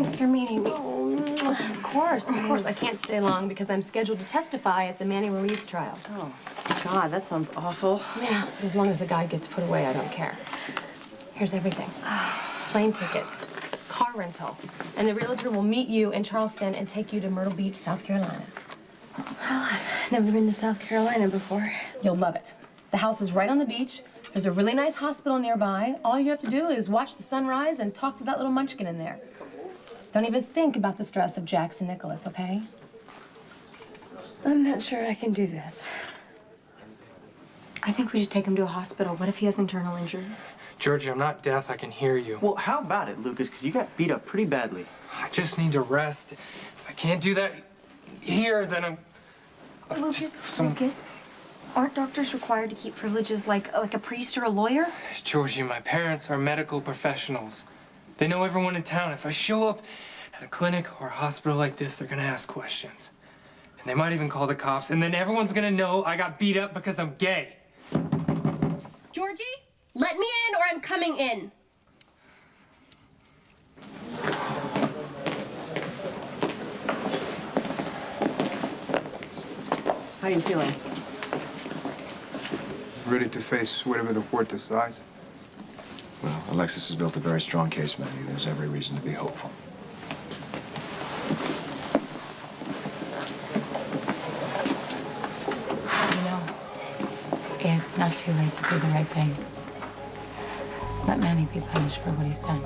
Thanks for meeting me. Of course. I can't stay long because I'm scheduled to testify at the Manny Ruiz trial. Oh, God, that sounds awful. Yeah, as long as the guy gets put away, I don't care. Here's everything. Plane ticket, car rental, and the realtor will meet you in Charleston and take you to Myrtle Beach, South Carolina. Well, I've never been to South Carolina before. You'll love it. The house is right on the beach. There's a really nice hospital nearby. All you have to do is watch the sunrise and talk to that little munchkin in there. Don't even think about the stress of Jax and Nicholas, okay? I'm not sure I can do this. I think we should take him to a hospital. What if he has internal injuries? Georgie, I'm not deaf. I can hear you. Well, how about it, Lucas? Because you got beat up pretty badly. I just need to rest. If I can't do that here, then I'm... Lucas, aren't doctors required to keep privileges like a priest or a lawyer? Georgie, my parents are medical professionals. They know everyone in town. If I show up at a clinic or a hospital like this, they're gonna ask questions. And they might even call the cops, and then everyone's gonna know I got beat up because I'm gay. Georgie, let me in or I'm coming in. How are you feeling? Ready to face whatever the court decides. Well, Alexis has built a very strong case, Manny. There's every reason to be hopeful. You know, it's not too late to do the right thing. Let Manny be punished for what he's done.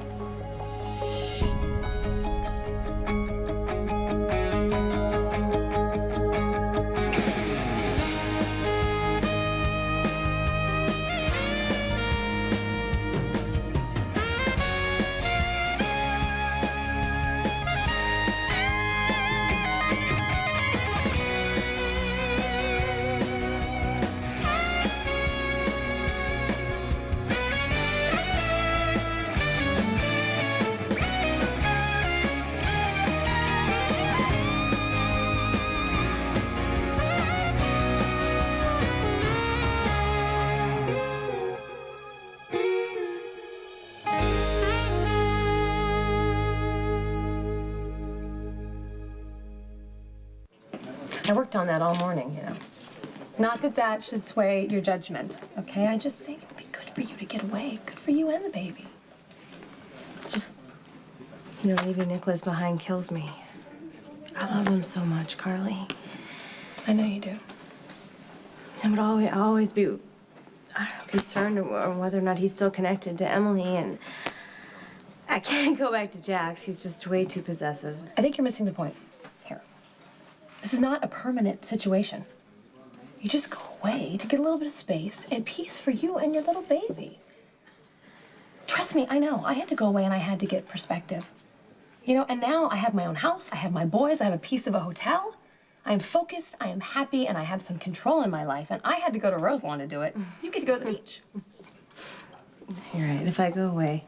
I worked on that all morning, you know. Not that that should sway your judgment, okay? I just think it'd be good for you to get away. Good for you and the baby. It's just, you know, leaving Nicholas behind kills me. I love him so much, Carly. I know you do. I would always be, I don't know, concerned on whether or not he's still connected to Emily, and I can't go back to Jax. He's just way too possessive. I think you're missing the point here. This is not a permanent situation. You just go away to get a little bit of space and peace for you and your little baby. Trust me, I know. I had to go away and I had to get perspective. You know, and now I have my own house, I have my boys, I have a piece of a hotel. I am focused, I am happy, and I have some control in my life. And I had to go to Roselawn to do it. You get to go to the beach. You're right. If I go away,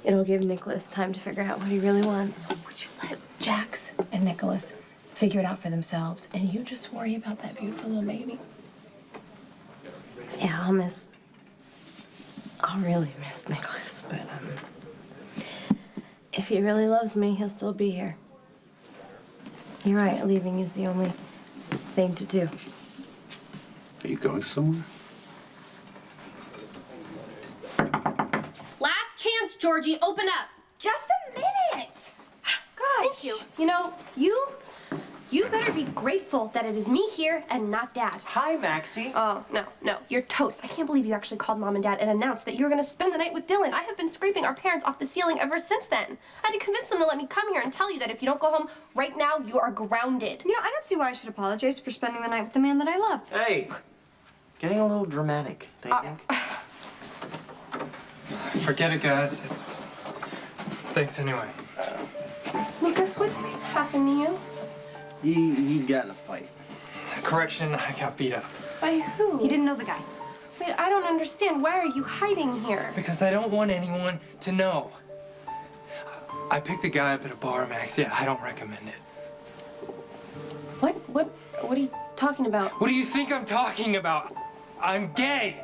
it'll give Nicholas time to figure out what he really wants. Would you let Jax and Nicholas figure it out for themselves, and you just worry about that beautiful little baby? Yeah, I'll really miss Nicholas, but if he really loves me, he'll still be here. You're right, leaving is the only thing to do. Are you going somewhere? Last chance, Georgie, open up. Just a minute! God, Thank you. You know, you better be grateful that it is me here and not Dad. Hi, Maxie. Oh, no, you're toast. I can't believe you actually called Mom and Dad and announced that you were gonna spend the night with Dylan. I have been scraping our parents off the ceiling ever since then. I had to convince them to let me come here and tell you that if you don't go home right now, you are grounded. You know, I don't see why I should apologize for spending the night with the man that I love. Hey, getting a little dramatic, don't you think? Forget it, guys. Thanks anyway. Lucas, what's happened to you? He got in a fight. Correction, I got beat up. By who? He didn't know the guy. Wait, I don't understand. Why are you hiding here? Because I don't want anyone to know. I picked the guy up at a bar, Max. Yeah, I don't recommend it. What are you talking about? What do you think I'm talking about? I'm gay.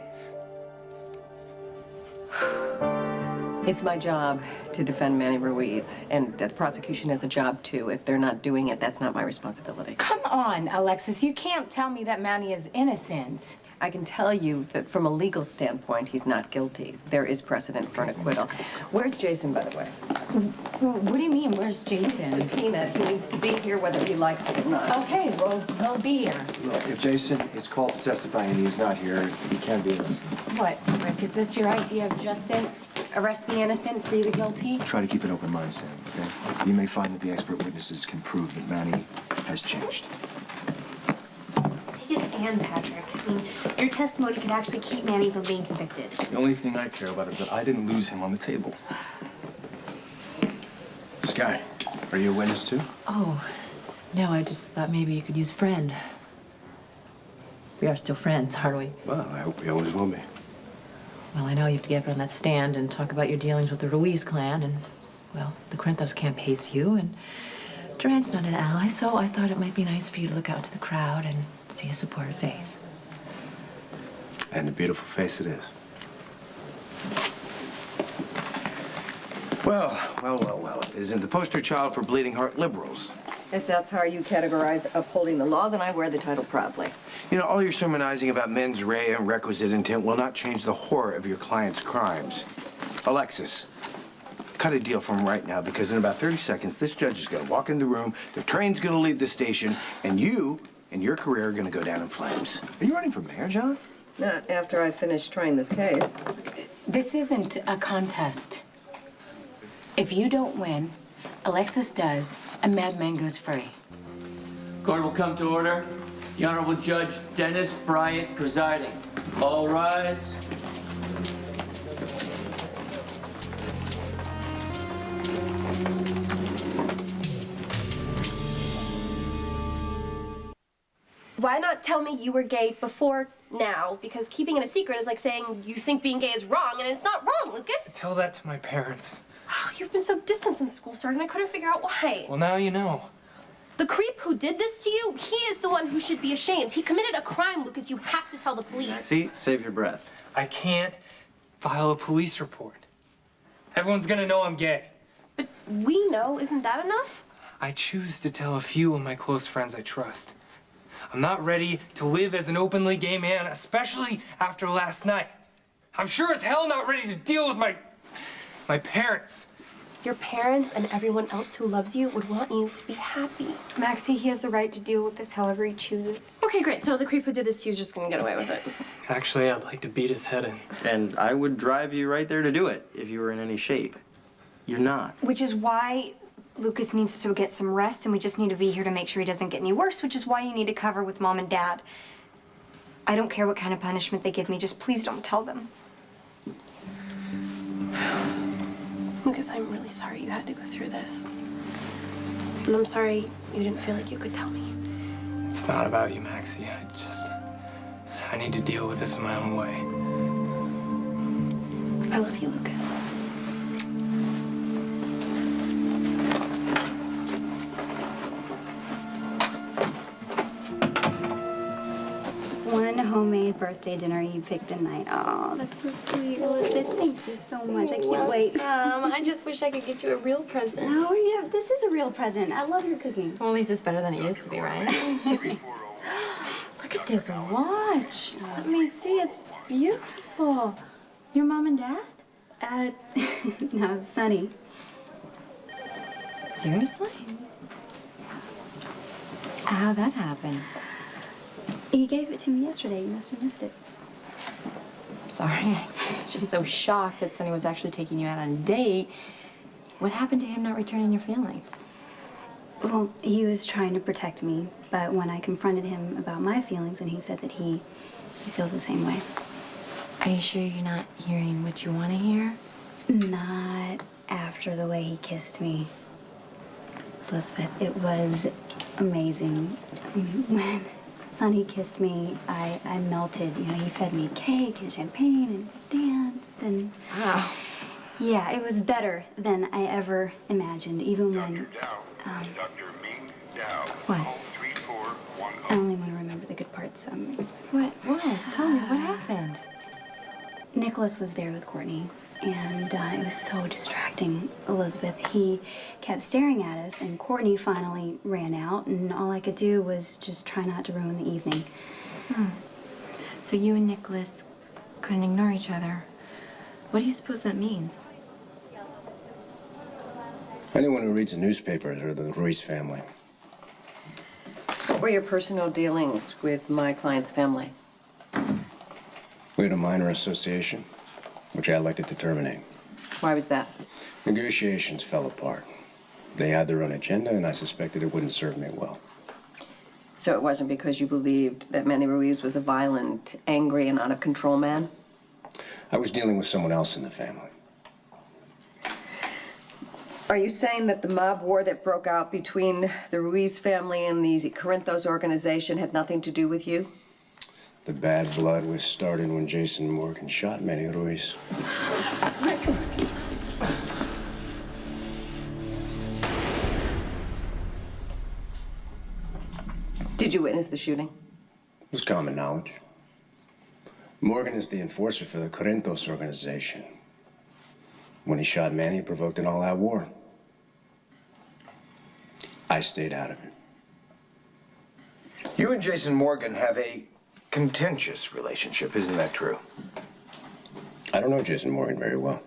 It's my job to defend Manny Ruiz, and the prosecution has a job too. If they're not doing it, that's not my responsibility. Come on, Alexis. You can't tell me that Manny is innocent. I can tell you that from a legal standpoint, he's not guilty. There is precedent for an acquittal. Where's Jason, by the way? What do you mean? Where's Jason? Subpoena. He needs to be here whether he likes it or not. Okay, well, he'll be here. Look, if Jason is called to testify and he's not here, he can be arrested. What, Rick? Is this your idea of justice? Arrest the innocent, free the guilty? Try to keep an open mind, Sam, okay? You may find that the expert witnesses can prove that Manny has changed. Take a stand, Patrick. I mean, your testimony could actually keep Manny from being convicted. The only thing I care about is that I didn't lose him on the table. Sky, are you a witness too? Oh, no, I just thought maybe you could use friend. We are still friends, aren't we? Well, I hope we always will be. Well, I know you have to get up on that stand and talk about your dealings with the Ruiz clan, and, well, the Corinthos camp hates you, and Durant's not an ally, so I thought it might be nice for you to look out to the crowd and see a supportive face. And a beautiful face it is. Well. Isn't the poster child for bleeding heart liberals? If that's how you categorize upholding the law, then I wear the title proudly. You know, all your sermonizing about mens rea and requisite intent will not change the horror of your client's crimes. Alexis, cut a deal from right now, because in about 30 seconds, this judge is going to walk in the room, the train's going to leave the station, and you and your career are going to go down in flames. Are you running for mayor, John? Not after I finish trying this case. This isn't a contest. If you don't win, Alexis does, and Madman goes free. Court will come to order. The Honorable Judge Dennis Bryant presiding. All rise. Why not tell me you were gay before now? Because keeping it a secret is like saying you think being gay is wrong, and it's not wrong, Lucas. Tell that to my parents. You've been so distant since school started, and I couldn't figure out why. Well, now you know. The creep who did this to you, he is the one who should be ashamed. He committed a crime, Lucas. You have to tell the police. See? Save your breath. I can't file a police report. Everyone's gonna know I'm gay. But we know, isn't that enough? I choose to tell a few of my close friends I trust. I'm not ready to live as an openly gay man, especially after last night. I'm sure as hell not ready to deal with my parents. Your parents and everyone else who loves you would want you to be happy. Maxie, he has the right to deal with this however he chooses. Okay, great. So the creep who did this to you is just gonna get away with it. Actually, I'd like to beat his head in. And I would drive you right there to do it if you were in any shape. You're not. Which is why Lucas needs to get some rest, and we just need to be here to make sure he doesn't get any worse, which is why you need to cover with Mom and Dad. I don't care what kind of punishment they give me, just please don't tell them. Lucas, I'm really sorry you had to go through this. And I'm sorry you didn't feel like you could tell me. It's not about you, Maxie. I need to deal with this in my own way. I love you, Lucas. One homemade birthday dinner you picked a night. Oh, that's so sweet, Elizabeth. Thank you so much. I can't wait. I just wish I could get you a real present. Oh, yeah, this is a real present. I love your cooking. Well, at least it's better than it used to be, right? Look at this watch. Let me see. It's beautiful. Your mom and dad? No, Sonny. Seriously? How'd that happen? He gave it to me yesterday. You must have missed it. Sorry, I was just so shocked that Sonny was actually taking you out on a date. What happened to him not returning your feelings? Well, he was trying to protect me, but when I confronted him about my feelings, and he said that he feels the same way. Are you sure you're not hearing what you want to hear? Not after the way he kissed me. Elizabeth, it was amazing. When Sonny kissed me, I melted. You know, he fed me cake and champagne and danced and... Wow. Yeah, it was better than I ever imagined, even when... What? I only want to remember the good parts. What? Tell me, what happened? Nicholas was there with Courtney. and it was so distracting, Elizabeth. He kept staring at us, and Courtney finally ran out, and all I could do was just try not to ruin the evening. So you and Nicholas couldn't ignore each other. What do you suppose that means? Anyone who reads a newspaper has heard of the Ruiz family. What were your personal dealings with my client's family? We had a minor association, which I elected to terminate. Why was that? Negotiations fell apart. They had their own agenda, and I suspected it wouldn't serve me well. So it wasn't because you believed that Manny Ruiz was a violent, angry, and out-of-control man? I was dealing with someone else in the family. Are you saying that the mob war that broke out between the Ruiz family and the Corinthos organization had nothing to do with you? The bad blood was started when Jason Morgan shot Manny Ruiz. Did you witness the shooting? It was common knowledge. Morgan is the enforcer for the Corinthos organization. When he shot Manny, he provoked an all-out war. I stayed out of it. You and Jason Morgan have a contentious relationship, isn't that true? I don't know Jason Morgan very well,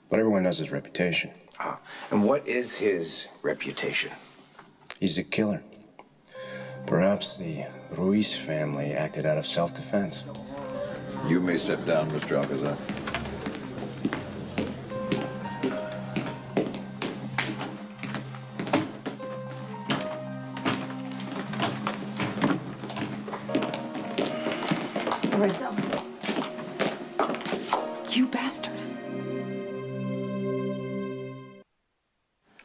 but everyone knows his reputation. And what is his reputation? He's a killer. Perhaps the Ruiz family acted out of self-defense. You may step down, Mr. Alcazar. Lorenzo. You bastard.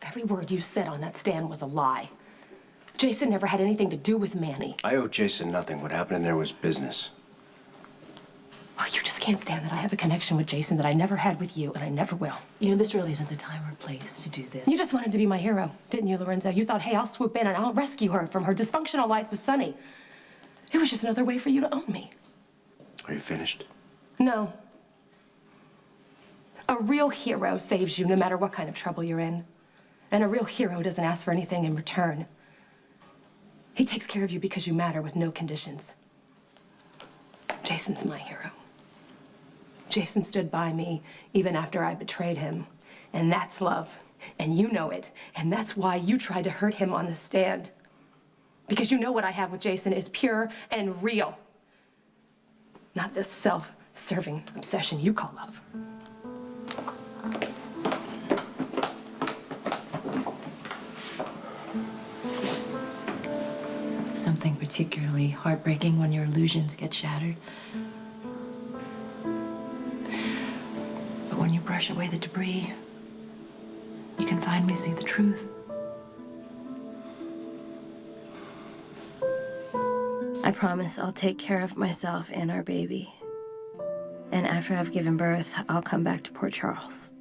Every word you said on that stand was a lie. Jason never had anything to do with Manny. I owe Jason nothing. What happened in there was business. Well, you just can't stand that I have a connection with Jason that I never had with you, and I never will. You know, this really isn't the time or place to do this. You just wanted to be my hero, didn't you, Lorenzo? You thought, hey, I'll swoop in and I'll rescue her from her dysfunctional life with Sonny. It was just another way for you to own me. Are you finished? No. A real hero saves you no matter what kind of trouble you're in. And a real hero doesn't ask for anything in return. He takes care of you because you matter with no conditions. Jason's my hero. Jason stood by me even after I betrayed him. And that's love. And you know it. And that's why you tried to hurt him on the stand. Because you know what I have with Jason is pure and real. Not this self-serving obsession you call love. Something particularly heartbreaking when your illusions get shattered. But when you brush away the debris, you can finally see the truth. I promise I'll take care of myself and our baby. And after I've given birth, I'll come back to Port Charles.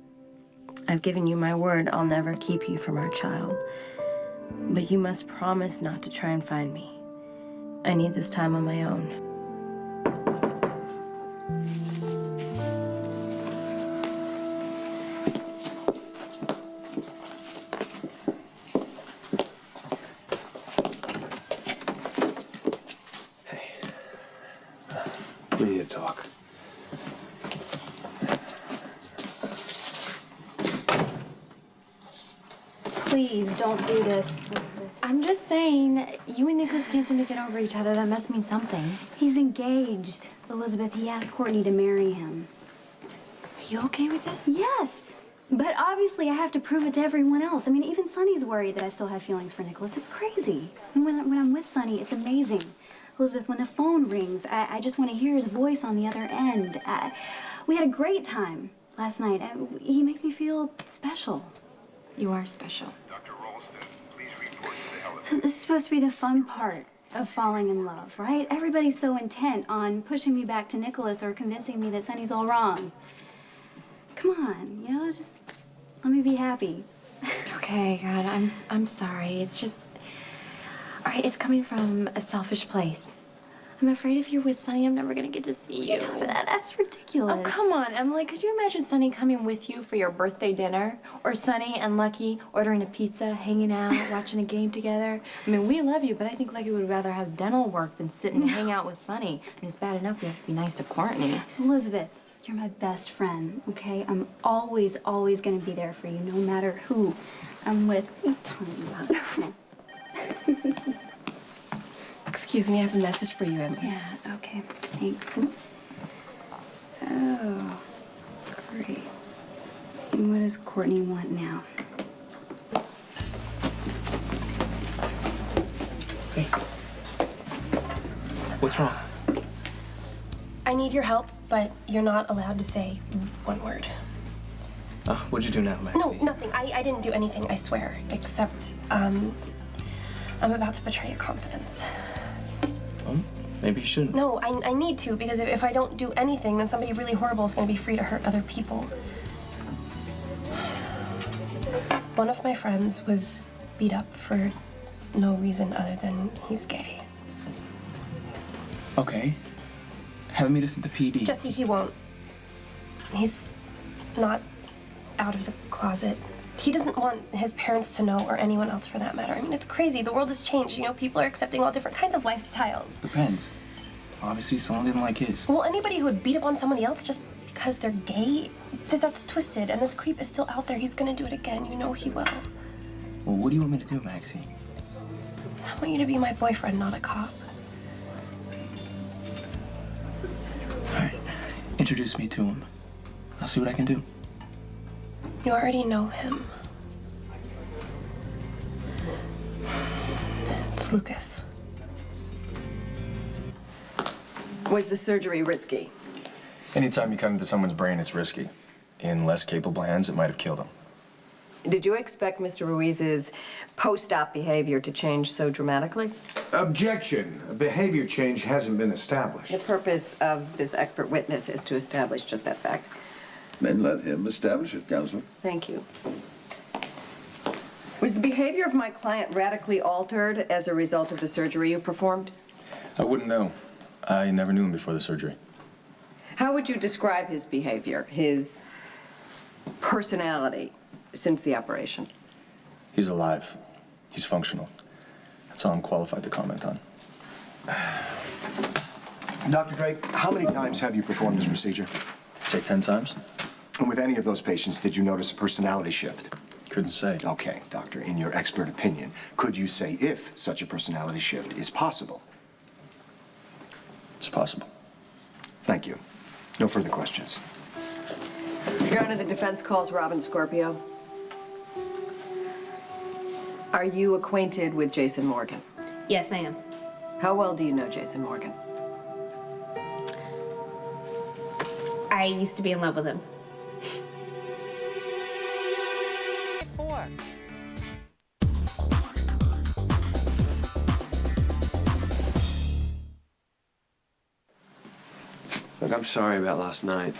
I've given you my word I'll never keep you from our child. But you must promise not to try and find me. I need this time on my own. We need to talk. Please don't do this. I'm just saying, you and Nicholas can't seem to get over each other. That must mean something. He's engaged, Elizabeth. He asked Courtney to marry him. Are you okay with this? Yes. But obviously I have to prove it to everyone else. I mean, even Sonny's worried that I still have feelings for Nicholas. It's crazy. And when I'm with Sonny, it's amazing. Elizabeth, when the phone rings, I just want to hear his voice on the other end. We had a great time last night. He makes me feel special. You are special. So this is supposed to be the fun part of falling in love, right? Everybody's so intent on pushing me back to Nicholas or convincing me that Sonny's all wrong. Come on, you know, just let me be happy. Okay, God, I'm sorry. It's just, all right, it's coming from a selfish place. I'm afraid if you're with Sonny, I'm never gonna get to see you. That's ridiculous. Oh, come on, Emily. Could you imagine Sonny coming with you for your birthday dinner? Or Sonny and Lucky ordering a pizza, hanging out, watching a game together? I mean, we love you, but I think Lucky would rather have dental work than sit and hang out with Sonny. And it's bad enough we have to be nice to Courtney. Elizabeth, you're my best friend, okay? I'm always, always gonna be there for you, no matter who I'm with. What are you talking about? Excuse me, I have a message for you, Emily. Yeah, okay, thanks. Oh, great. And what does Courtney want now? Hey. What's wrong? I need your help, but you're not allowed to say one word. What'd you do now, Maxie? No, nothing. I didn't do anything, I swear. Except, I'm about to betray a confidence. Well, maybe you shouldn't. No, I need to, because if I don't do anything, then somebody really horrible is going to be free to hurt other people. One of my friends was beat up for no reason other than he's gay. Okay. Have me listen to PD. Jesse, he won't. He's not out of the closet. He doesn't want his parents to know, or anyone else for that matter. I mean, it's crazy. The world has changed. You know, people are accepting all different kinds of lifestyles. Depends. Obviously, someone didn't like his. Well, anybody who would beat up on somebody else just because they're gay, that's twisted. And this creep is still out there. He's gonna do it again. You know he will. Well, what do you want me to do, Maxie? I want you to be my boyfriend, not a cop. All right. Introduce me to him. I'll see what I can do. You already know him. It's Lucas. Was the surgery risky? Anytime you cut into someone's brain, it's risky. In less capable hands, it might have killed him. Did you expect Mr. Ruiz's post-op behavior to change so dramatically? Objection. A behavior change hasn't been established. The purpose of this expert witness is to establish just that fact. Then let him establish it, Counselor. Thank you. Was the behavior of my client radically altered as a result of the surgery you performed? I wouldn't know. I never knew him before the surgery. How would you describe his behavior, his personality since the operation? He's alive. He's functional. That's all I'm qualified to comment on. Dr. Drake, how many times have you performed this procedure? Say 10 times? And with any of those patients, did you notice a personality shift? Couldn't say. Okay, doctor, in your expert opinion, could you say if such a personality shift is possible? It's possible. Thank you. No further questions. Your Honor, the defense calls Robin Scorpio. Are you acquainted with Jason Morgan? Yes, I am. How well do you know Jason Morgan? I used to be in love with him. Look, I'm sorry about last night.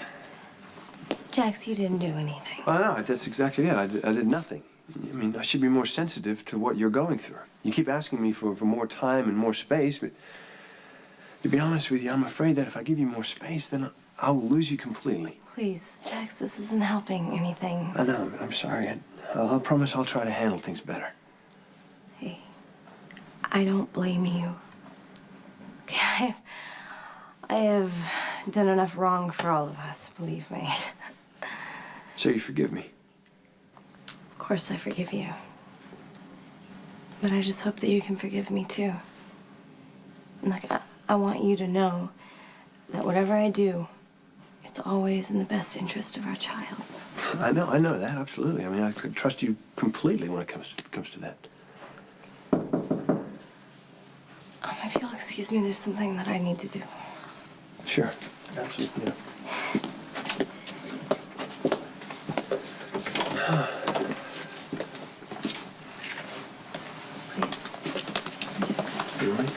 Jax, you didn't do anything. I know, that's exactly it. I did nothing. I mean, I should be more sensitive to what you're going through. You keep asking me for more time and more space, but to be honest with you, I'm afraid that if I give you more space, then I'll lose you completely. Please, Jax, this isn't helping anything. I know, I'm sorry. I'll promise I'll try to handle things better. Hey, I don't blame you. Okay, I have done enough wrong for all of us, believe me. So you forgive me? Of course I forgive you. But I just hope that you can forgive me too. And like, I want you to know that whatever I do, it's always in the best interest of our child. I know that, absolutely. I mean, I could trust you completely when it comes to that. If you'll excuse me, there's something that I need to do. Sure, absolutely, yeah. You all right?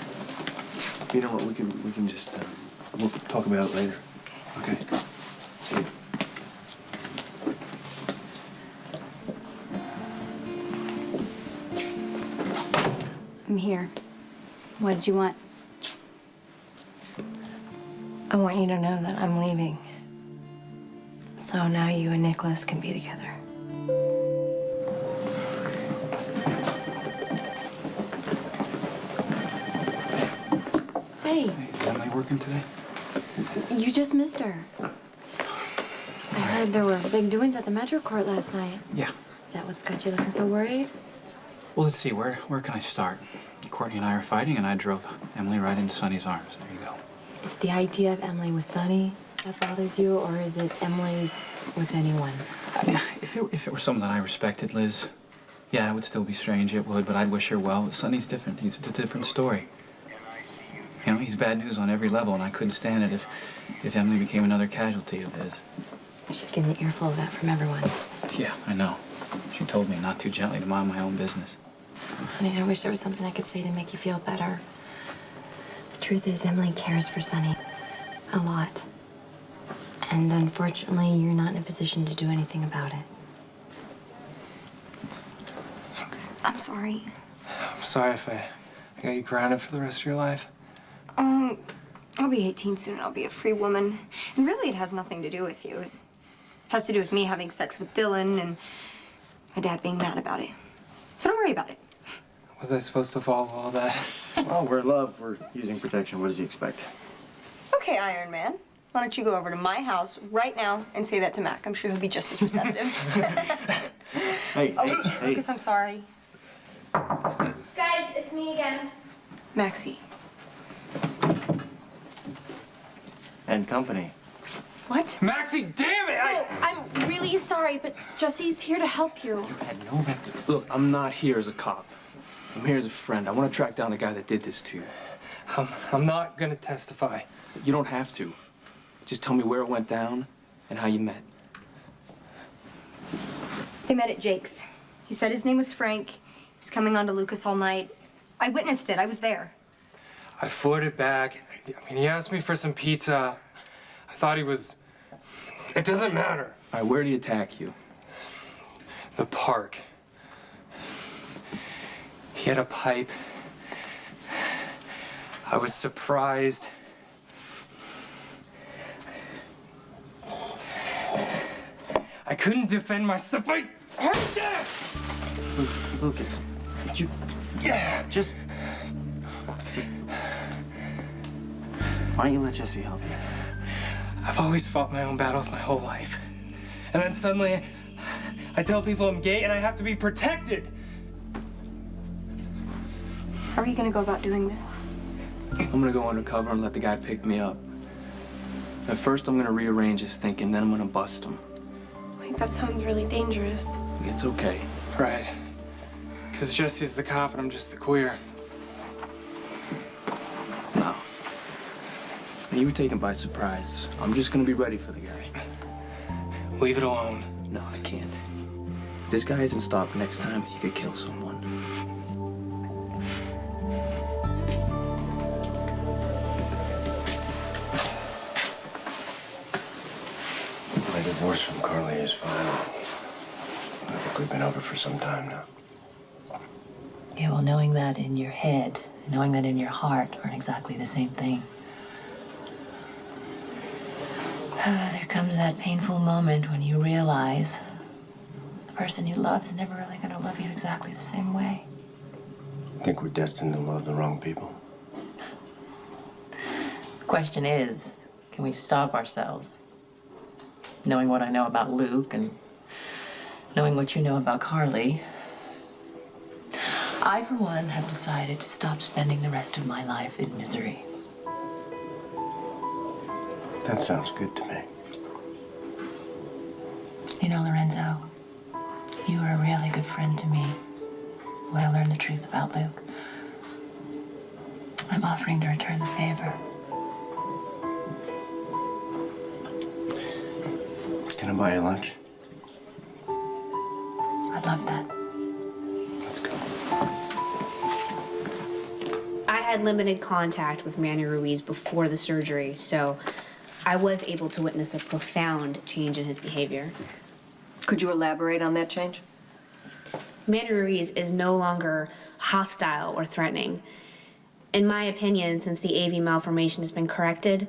You know what? We can just we'll talk about it later. Okay. See you. I'm here. What did you want? want you to know that I'm leaving. So now you and Nicholas can be together. Hey. Is Emily working today? You just missed her. I heard there were big doings at the Metro Court last night. Yeah. Is that what's got you looking so worried? Well, let's see. Where can I start? Courtney and I are fighting, and I drove Emily right into Sonny's arms. There you go. Is it the idea of Emily with Sonny that bothers you, or is it Emily with anyone? If it were someone that I respected, Liz, yeah, it would still be strange. It would, but I'd wish her well. Sonny's different. He's a different story. You know, he's bad news on every level, and I couldn't stand it if Emily became another casualty of his. She's getting an earful of that from everyone. Yeah, I know. She told me not too gently to mind my own business. Honey, I wish there was something I could say to make you feel better. The truth is, Emily cares for Sonny a lot. And unfortunately, you're not in a position to do anything about it. I'm sorry. I'm sorry if I got you grounded for the rest of your life. I'll be 18 soon and I'll be a free woman. And really, it has nothing to do with you. It has to do with me having sex with Dylan and my dad being mad about it. So don't worry about it. Was I supposed to follow all that? Well, we're in love. We're using protection. What does he expect? Okay, Iron Man. Why don't you go over to my house right now and say that to Mac? I'm sure he'll be just as receptive. Hey, hey. Lucas, I'm sorry. Guys, it's me again. Maxie. And company. What? Maxie, damn it! Oh, I'm really sorry, but Jesse's here to help you. You had no right to... Look, I'm not here as a cop. I'm here as a friend. I want to track down the guy that did this to you. I'm not gonna testify. You don't have to. Just tell me where it went down and how you met. They met at Jake's. He said his name was Frank. He was coming on to Lucas all night. I witnessed it. I was there. I fought back. I mean, he asked me for some pizza. I thought he was... It doesn't matter. All right, where did he attack you? The park. He had a pipe. I was surprised. I couldn't defend myself. I heard that! Lucas, could you just sit? Why don't you let Jesse help you? I've always fought my own battles my whole life. And then suddenly, I tell people I'm gay and I have to be protected. How are you gonna go about doing this? I'm gonna go undercover and let the guy pick me up. At first, I'm gonna rearrange his thinking, then I'm gonna bust him. Wait, that sounds really dangerous. It's okay. Right. Because Jesse's the cop and I'm just the queer. No. You were taken by surprise. I'm just gonna be ready for the guy. Leave it alone. No, I can't. If this guy isn't stopped next time, he could kill someone. My divorce from Carly is final. I think we've been over for some time now. Yeah, well, knowing that in your head, and knowing that in your heart aren't exactly the same thing. There comes that painful moment when you realize the person you love is never really going to love you exactly the same way. I think we're destined to love the wrong people. The question is, can we stop ourselves? Knowing what I know about Luke and knowing what you know about Carly, I, for one, have decided to stop spending the rest of my life in misery. That sounds good to me. You know, Lorenzo, you were a really good friend to me when I learned the truth about Luke. I'm offering to return the favor. Can I buy you lunch? I'd love that. Let's go. I had limited contact with Manny Ruiz before the surgery, so I was able to witness a profound change in his behavior. Could you elaborate on that change? Manny Ruiz is no longer hostile or threatening. In my opinion, since the AV malformation has been corrected,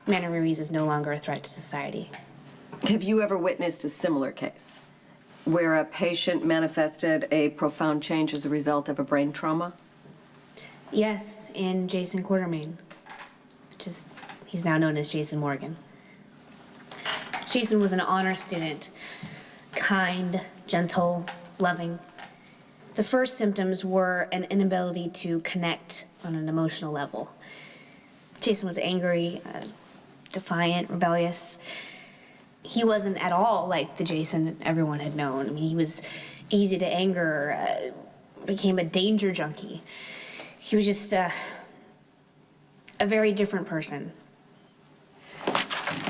Manny Ruiz is no longer a threat to society. Have you ever witnessed a similar case where a patient manifested a profound change as a result of a brain trauma? Yes, in Jason Quartermain, he's now known as Jason Morgan. Jason was an honor student, kind, gentle, loving. The first symptoms were an inability to connect on an emotional level. Jason was angry, defiant, rebellious. He wasn't at all like the Jason everyone had known. I mean, he was easy to anger, became a danger junkie. He was just a very different person.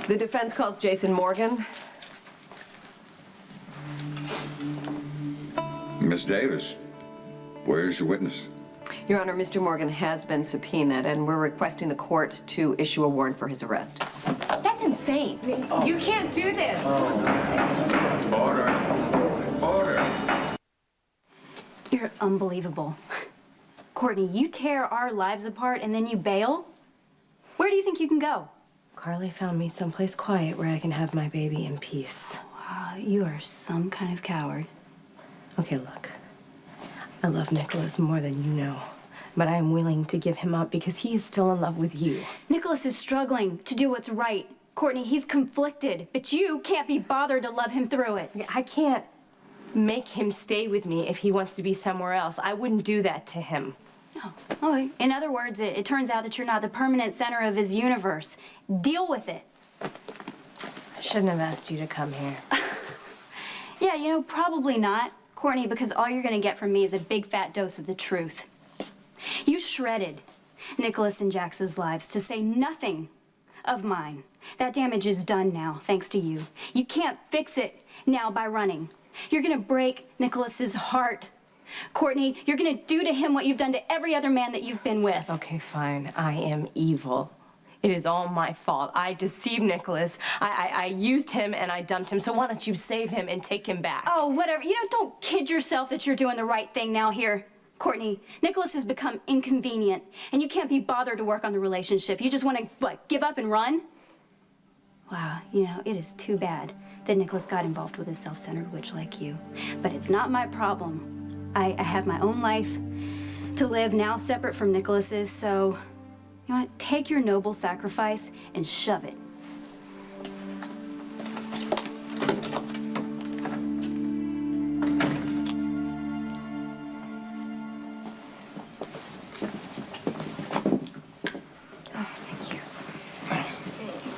The defense calls Jason Morgan. Miss Davis, where's your witness? Your Honor, Mr. Morgan has been subpoenaed, and we're requesting the court to issue a warrant for his arrest. That's insane. You can't do this. Order. Order. You're unbelievable. Courtney, you tear our lives apart and then you bail? Where do you think you can go? Carly found me someplace quiet where I can have my baby in peace. Wow, you are some kind of coward. Okay, look. I love Nicholas more than you know. But I am willing to give him up because he is still in love with you. Nicholas is struggling to do what's right. Courtney, he's conflicted, but you can't be bothered to love him through it. I can't make him stay with me if he wants to be somewhere else. I wouldn't do that to him. Oh, in other words, it turns out that you're not the permanent center of his universe. Deal with it. I shouldn't have asked you to come here. Yeah, you know, probably not, Courtney, because all you're gonna get from me is a big fat dose of the truth. You shredded Nicholas and Jax's lives, to say nothing of mine. That damage is done now, thanks to you. You can't fix it now by running. You're gonna break Nicholas's heart. Courtney, you're gonna do to him what you've done to every other man that you've been with. Okay, fine. I am evil. It is all my fault. I deceived Nicholas. I used him and I dumped him. So why don't you save him and take him back? Oh, whatever. You know, don't kid yourself that you're doing the right thing now here. Courtney, Nicholas has become inconvenient, and you can't be bothered to work on the relationship. You just want to, what, give up and run? Wow, you know, it is too bad that Nicholas got involved with a self-centered witch like you. But it's not my problem. I have my own life to live now separate from Nicholas's, so, you know what, take your noble sacrifice and shove it.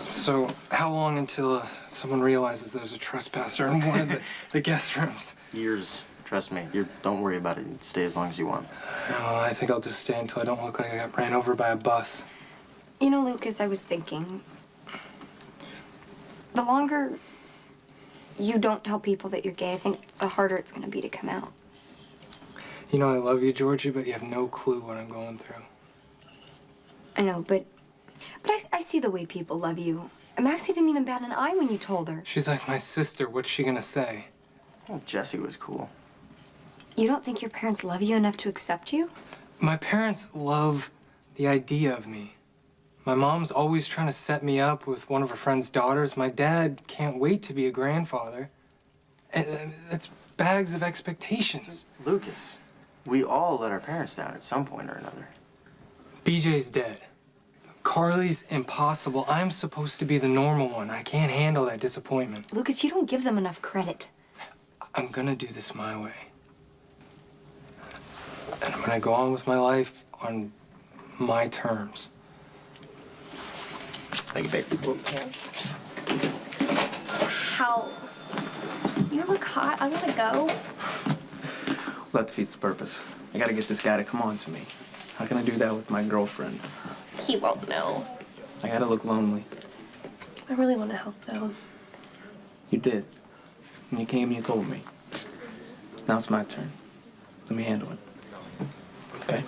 So, how long until someone realizes there's a trespasser in one of the guest rooms? Years. Trust me. Don't worry about it. Stay as long as you want. No, I think I'll just stay until I don't look like I got ran over by a bus. You know, Lucas, I was thinking, the longer you don't tell people that you're gay, I think the harder it's gonna be to come out. You know I love you, Georgie, but you have no clue what I'm going through. I know, but I see the way people love you. And Maxie didn't even bat an eye when you told her. She's like my sister. What's she gonna say? Well, Jessie was cool. You don't think your parents love you enough to accept you? My parents love the idea of me. My mom's always trying to set me up with one of her friend's daughters. My dad can't wait to be a grandfather. And that's bags of expectations. Lucas, we all let our parents down at some point or another. BJ's dead. Carly's impossible. I'm supposed to be the normal one. I can't handle that disappointment. Lucas, you don't give them enough credit. I'm gonna do this my way. And I'm gonna go on with my life on my terms. Thank you, babe. How? You look hot. I want to go. Well, that defeats the purpose. I gotta get this guy to come on to me. How can I do that with my girlfriend? He won't know. I gotta look lonely. I really want to help, though. You did. And you came and you told me. Now it's my turn. Let me handle it. Okay?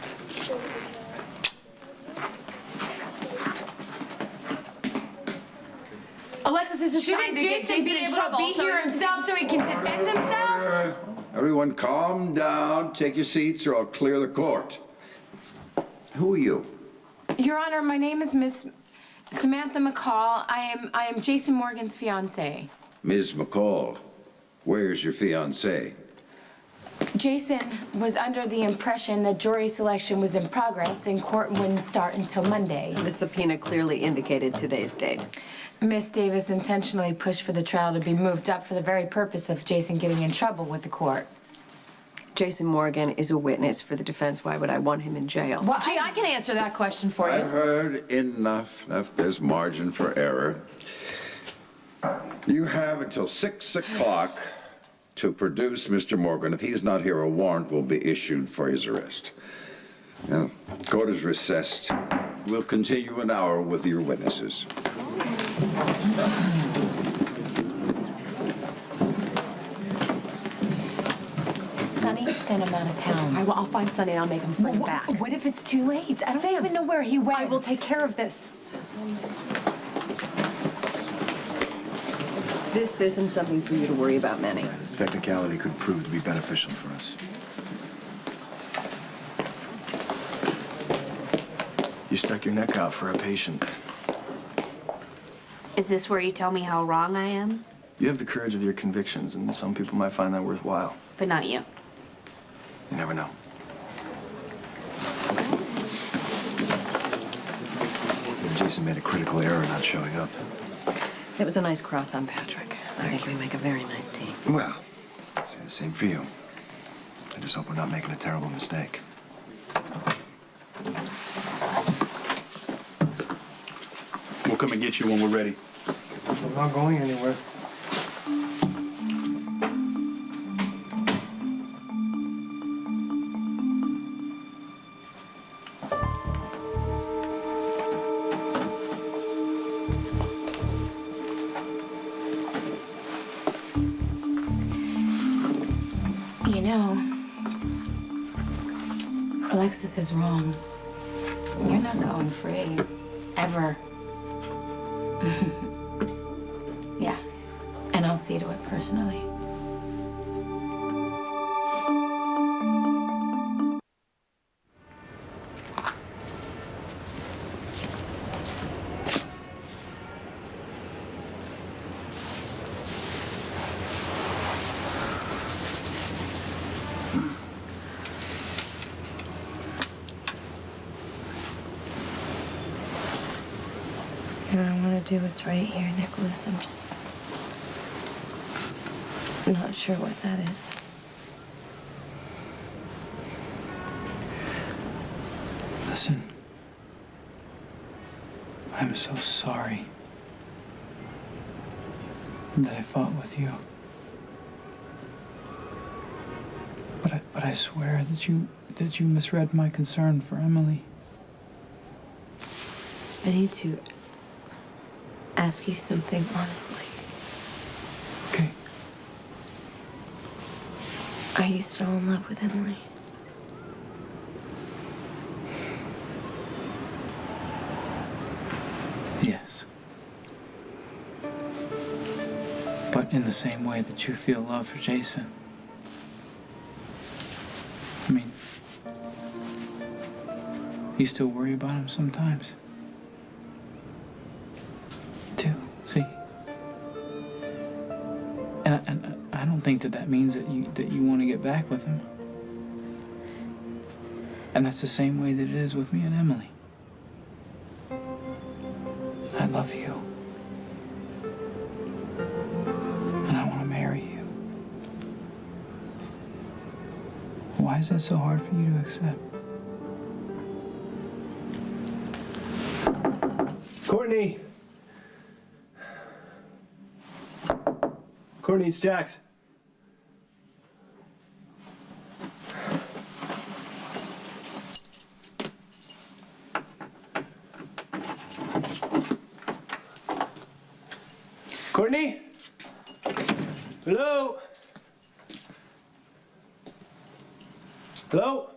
Alexis is just trying to get Jason be able to be here himself so he can defend himself? Everyone calm down, take your seats, or I'll clear the court. Who are you? Your Honor, my name is Miss Samantha McCall. I am Jason Morgan's fiance. Ms. McCall, where's your fiancé? Jason was under the impression that jury selection was in progress and court wouldn't start until Monday. The subpoena clearly indicated today's date. Miss Davis intentionally pushed for the trial to be moved up for the very purpose of Jason getting in trouble with the court. Jason Morgan is a witness for the defense. Why would I want him in jail? Well, gee, I can answer that question for I've you. heard enough. There's margin for error. You have until 6 o'clock to produce Mr. Morgan. If he's not here, a warrant will be issued for his arrest. Now, court is recessed. We'll continue an hour with your witnesses. Sonny sent him out of town. All right, well, I'll find Sonny and I'll make him bring back. What if it's too late? I don't even know where he went. I will take care of this. This isn't something for you to worry about, Manny. This technicality could prove to be beneficial for us. You stuck your neck out for a patient. Is this where you tell me how wrong I am? You have the courage of your convictions, and some people might find that worthwhile. But not you. You never know. Jason made a critical error not showing up. It was a nice cross on Patrick. I think we make a very nice team. Well, say the same for you. I just hope we're not making a terrible mistake. We'll come and get you when we're ready. I'm not going anywhere. You know, Alexis is wrong. You're not going free. Ever. Yeah. And I'll see to it personally. And I want to do what's right here, Nicholas. I'm just not sure what that is. Listen, I'm so sorry that I fought with you. But I swear that you misread my concern for Emily. I need to ask you something honestly. Okay. Are you still in love with Emily? Yes. But in the same way that you feel love for Jason. I mean, you still worry about him sometimes. Too, see? And I don't think that means that you want to get back with him. And that's the same way that it is with me and Emily. I love you. And I want to marry you. Why is that so hard for you to accept? Courtney! Courtney, it's Jax. Courtney? Hello? Hello?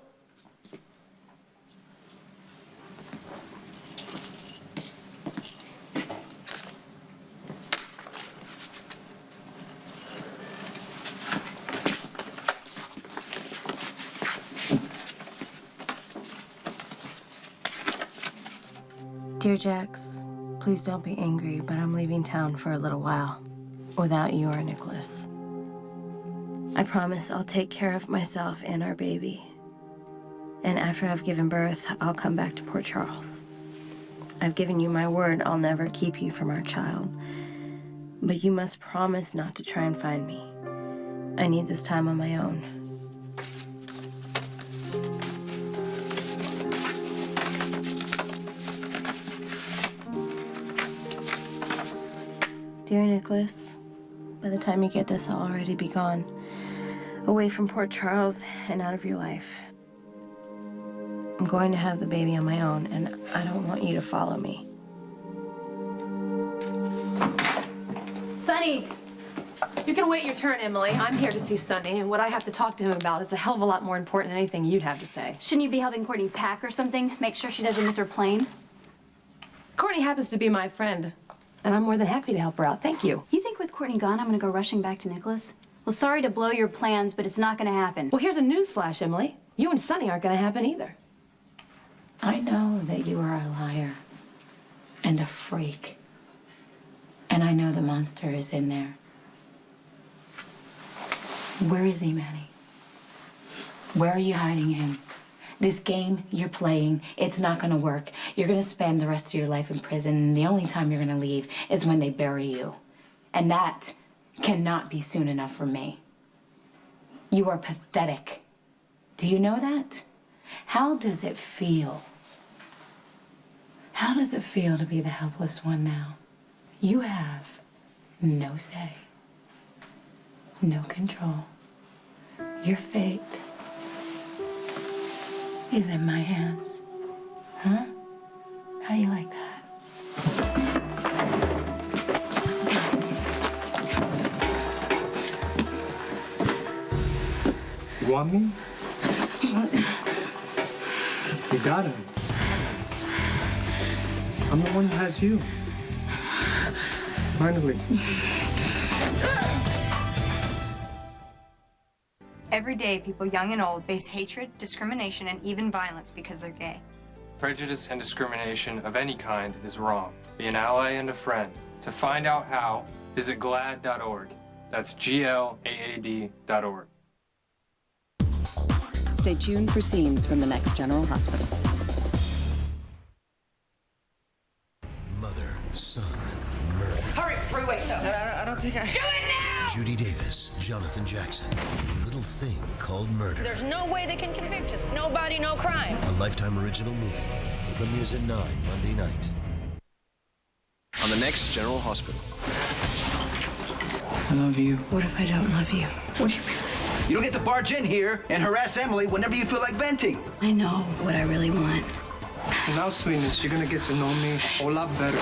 Dear Jax, Please don't be angry, but I'm leaving town for a little while. Without you or Nicholas. I promise I'll take care of myself and our baby. And after I've given birth, I'll come back to Port Charles. I've given you my word I'll never keep you from our child. But you must promise not to try and find me. I need this time on my own. Dear Nicholas, by the time you get this, I'll already be gone. Away from Port Charles and out of your life. I'm going to have the baby on my own, and I don't want you to follow me. Sonny! You can wait your turn, Emily. I'm here to see Sonny, and what I have to talk to him about is a hell of a lot more important than anything you'd have to say. Shouldn't you be helping Courtney pack or something? Make sure she doesn't miss her plane? Courtney happens to be my friend, and I'm more than happy to help her out. Thank you. You think with Courtney gone, I'm gonna go rushing back to Nicholas? Well, sorry to blow your plans, but it's not gonna happen. Well, here's a news flash, Emily. You and Sonny aren't gonna happen either. I know that you are a liar and a freak. And I know the monster is in there. Where is he, Manny? Where are you hiding him? This game you're playing, it's not gonna work. You're gonna spend the rest of your life in prison, and the only time you're gonna leave is when they bury you. And that cannot be soon enough for me. You are pathetic. Do you know that? How does it feel? How does it feel to be the helpless one now? You have no say, no control. Your fate is in my hands. Huh? How do you like that? You want me? You got him. I'm the one who has you. Finally. Every day, people young and old face hatred, discrimination, and even violence because they're gay. Prejudice and discrimination of any kind is wrong. Be an ally and a friend. To find out how, visit GLAAD.org. That's GLAAD.org. Stay tuned for scenes from the next General Hospital. Mother, son, murder. Hurry, freeway, so. I don't think I... Do it now! Judy Davis, Jonathan Jackson. A little thing called murder. There's no way they can convict us. No body, no crime. A Lifetime original movie. Premieres at 9 Monday night. On the next General Hospital. I love you. What if I don't love you? What do you mean? You don't get to barge in here and harass Emily whenever you feel like venting. I know what I really want. So now, sweetness, you're gonna get to know me a lot better.